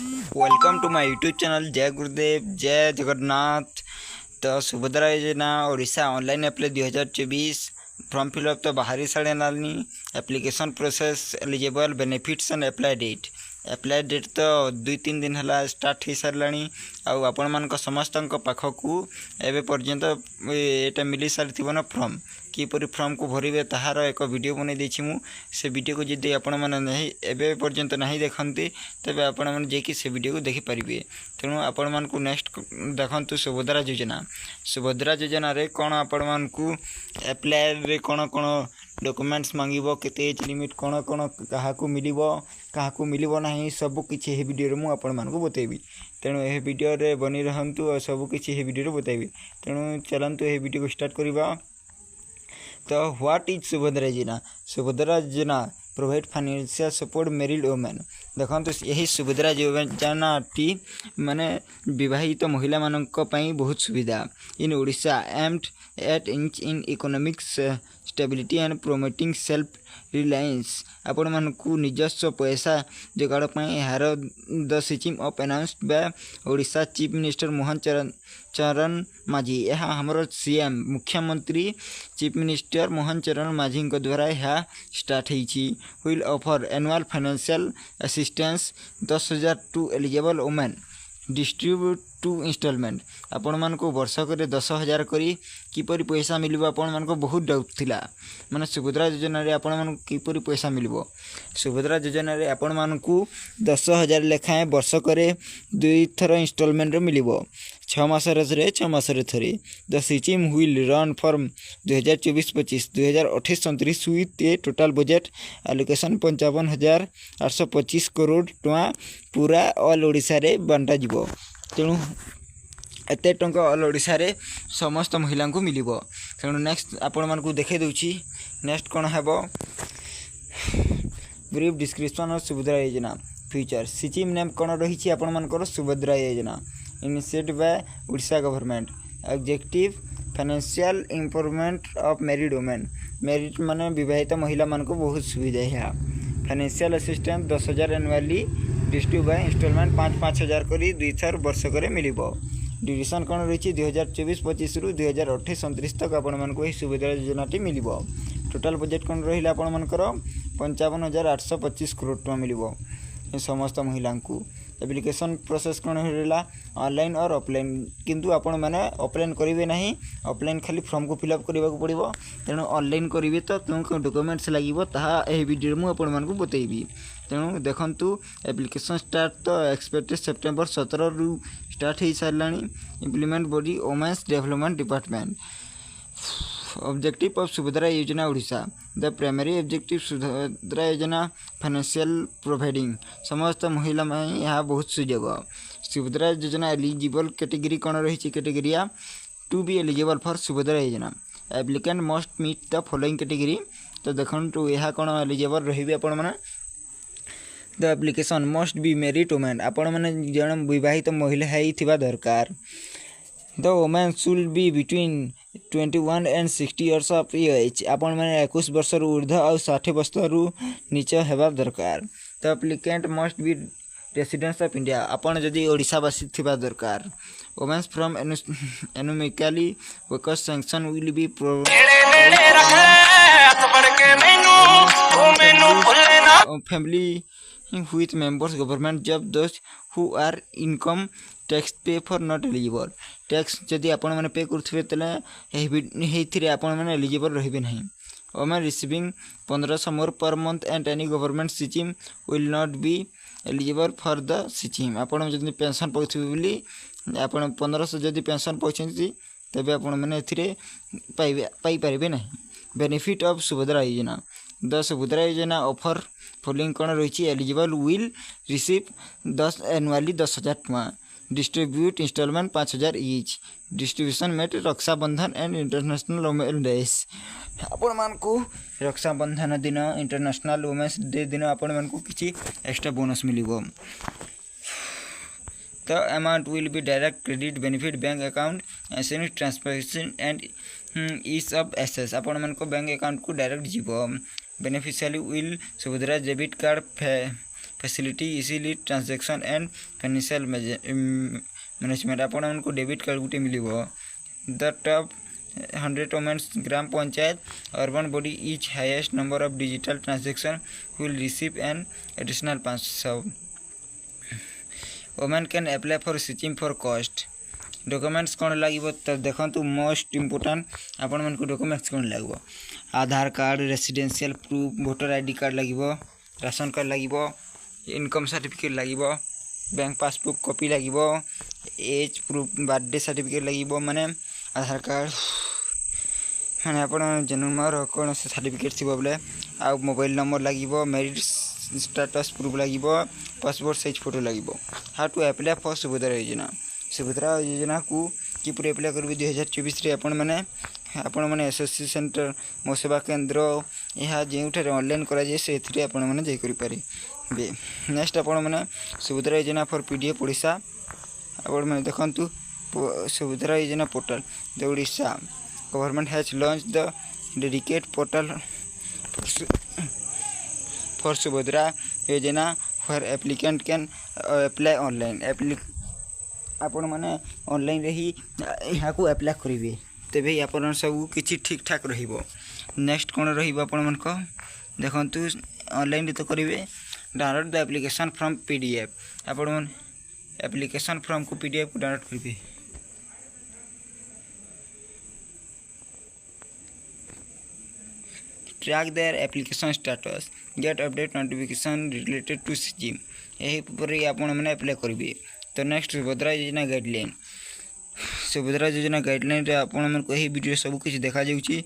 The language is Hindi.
Welcome to my YouTube channel जय गुरुदेव जय जगन्नाथ। तो सुभद्रा योजना Odisha online apply 2024 form fill up तो बाहरी साढ़े नानी application process eligible benefits and apply date तो 2-3 दिन है स्टार्ट हो सारे आपण मान समस्त पाखक एवं पर्यंत ये मिल सारी ना फॉर्म किपर फॉर्म को भरवे ताहार एक वीडियो बनई देछि मु से वीडियो को जदि आपण मैंने एवं पर्यंत नहीं देखते तेज आपण मैंने जाकि से वीडियो को देखिपारे। तेणु आपण मानक नेक्स्ट देखु सुभद्रा योजना रे कौन आपण मानक एप्लाई कौन कौन डॉक्यूमेंट्स मांगब केते एज लिमिट कौन कौन क्या मिल ना सब किसी वीडियो मुझे आपण मानक बतेबी। तेणु यह वीडियो रे बनी रहंतु और सब किसी वीडियो बतेबी। तेणु चलतु यह वीडियो को स्टार्ट करवा। तो व्हाट इज सुभद्रा योजना provide financial support married women. देखो यही सुभद्रा योजना टी माने विवाहित महिला मानक पई बहुत सुविधा in Odisha aimed at in economic stability and promoting self reliance. आपण मानक निजस्व पैसा जोगाड़ यार the scheme of announced by Odisha chief minister Mohan Charan Majhi. यह हमर सीएम मुख्यमंत्री चीफ मिनिस्टर मोहन चरण माझी द्वारा यह स्टार्ट होती। Will offer annual financial assistance 10,000 to eligible women distribute two instalment. आपण मानक वर्षक 10,000 करी किपरि पैसा मिल आपण मानक बहुत डाउट थिला माने सुभद्रा योजना रे आपण मानक किपरि पैसा मिल। सुभद्रा योजना रे आपण मानक 10,000 लेखाएं वर्षक 2 थर इंस्टॉलमेंट मिल 6 मास थे। The scheme will run form 2024-25 2028-29 with A total budget allocation 55,825 crore टका पूरा ऑल ओडिशा रे बांटा जिवो। तेणु एते टंका ऑल ओडिशा रे समस्त महिला को मिल। तेणु नेक्स्ट आपण मानकु देखे दूची नेक्स्ट कौन है ब्रीफ डिस्क्रिप्शन ऑफ सुभद्रा योजना फ्यूचर। स्कीम नेम कौन रही आपण मानकर सुभद्रा योजना initiated by Odisha government. Objective financial improvement of married women. Married माने विवाहित महिला मान को बहुत सुविधा है। Financial assistance 10,000 annually distribute by instalment 5,000 करी 2 थर वर्षक मिल। ड्यूरेशन कौन रही 2024-25 रु 2028-29 तक आपण मानक यह सुविधा योजनाटी मिल। टोटाल बजेट कौन रही आपण मानकर 55,825 करोड़ टका मिल समस्त महिला को। एप्लिकेशन प्रोसेस कौन रहा ऑनलाइन और ऑफलाइन किंतु आपण मैंने ऑफलाइन करेंगे ना ऑफलाइन खाली फॉर्म को फिलअप करने को पड़ो। तेणु ऑनलाइन करेंगे तो कौन डॉक्यूमेंट्स लगे ताहा वीडियो मुझे आपण मानक बतेबी। तेणु देखु एप्लिकेशन स्टार्ट तो एक्सपेक्टेड सेप्टेम्बर 17 रु स्टार्ट हो सारे। Implement body women's development department. Objective of Subhadra योजना Odisha. The primary objective Subhadra Yojana financial providing समस्त महिला में यहाँ बहुत सुजोग। सुभद्रा योजना एलिजिबल कैटेगरी कौन रही कैटेगरिया to be eligible for Subhadra Yojana applicant must meet the following category. तो देखो यह कौन एलिजिबल रही आपण मैंने the application must be married women आपण मैंने जन विवाहित महिला है दरकार। The women should be between 21 and 60 years of age आपण मैंने 21 वर्ष ऊर्ध्व और 60 वर्ष नीचे हेबा दरकार। The applicant must be residence of India आपण जदि ओडिशावासी थिबा दरकार। Women's from economically workers sanction will be family with members government job those who are income tax pay for not eligible। Tax जदि आपण मैंने पे करुवे तेल आपण मैंने एलिजिबल रही ना। Women receiving 1500 more per month and any government scheme will not be eligible for the scheme. आपण जदि पेंशन पाथे बोली आपण 1500 जदि पेंशन पाते तेज आपण मैंने पाइपर ना। बेनिफिट ऑफ सुभद्रा योजना। द सुभद्रा योजना ऑफर फॉलोइंग कौन रही एलिजिबल विल रिसीव 10 एनुअली 10,000 टका डिस्ट्रीब्यूट इंस्टॉलमेंट 5,000 ईच। डिस्ट्रीब्यूशन मेट Rakshabandhan and international women days. आपण मानक रक्षाबंधन दिन इंटरनेशनल वुमेन्स डे दिन आपण मानक किसी एक्स्ट्रा बोनस मिल। The amount will be direct credit benefit bank account ensures transfer and ease of access. आपण मानक बैंक अकाउंट को डायरेक्ट जीव। Beneficiary will Subhadra debit card facility easily transaction and financial management आपण को डेबिट कार्ड गुटे मिल the top 100 women's gram panchayat urban body each highest number of digital transaction will receive an additional 500 women can apply for scheme for cost documents कौन लगे तो देखो मोस्ट इम्पोर्टाट आपण मन को डॉक्यूमेंट्स कौन लगे Aadhaar card residential proof voter ID card लगे राशन कार्ड लगे इनकम सर्टिफिकेट लगे बैंक पासबुक कॉपी लगे एज प्रूफ बर्थडे सर्टिफिकेट लगे माने आधार कार्ड माने आप जन्म कौन से सर्टिफिकेट थी बोले आ मोबाइल नंबर लगे मैरिड स्टेटस प्रूफ लगे पासपोर्ट साइज फोटो लगे how to apply for Subhadra योजना को किपर अप्लाई करेंगे 2024 आपण मैंने एसएससी सेंटर मो सेवा केन्द्र यह जो ऑनलाइन कराए से आपण मैंने जापारे नेक्स्ट आपण मैंने सुभद्रा योजना फॉर पीडीएफ ओडिशा आपण मैंने देखु Subhadra Yojana portal the Odisha government has launch the dedicate portal for Subhadra Yojana for applicant can apply online आपण मैंने ऑनलाइन रे ही यहाँ को अप्लाई करेंगे तेबे आपण सब किसी ठीक ठाक रहिबो नेक्स्ट कौन रहिबो आपण मन को देखंतु ऑनलाइन तो करेंगे download the application form PDF आपण एप्लिकेशन फ्रॉम को पीडीएफ को डाउनलोड करेंगे track their application status get update notification related to scheme यही पर आपण मैंने अप्लाई करेंगे तो नेक्स्ट सुभद्रा योजना गाइडलाइन रे आपण मन को यही वीडियो सब कुछ देखा जाउची।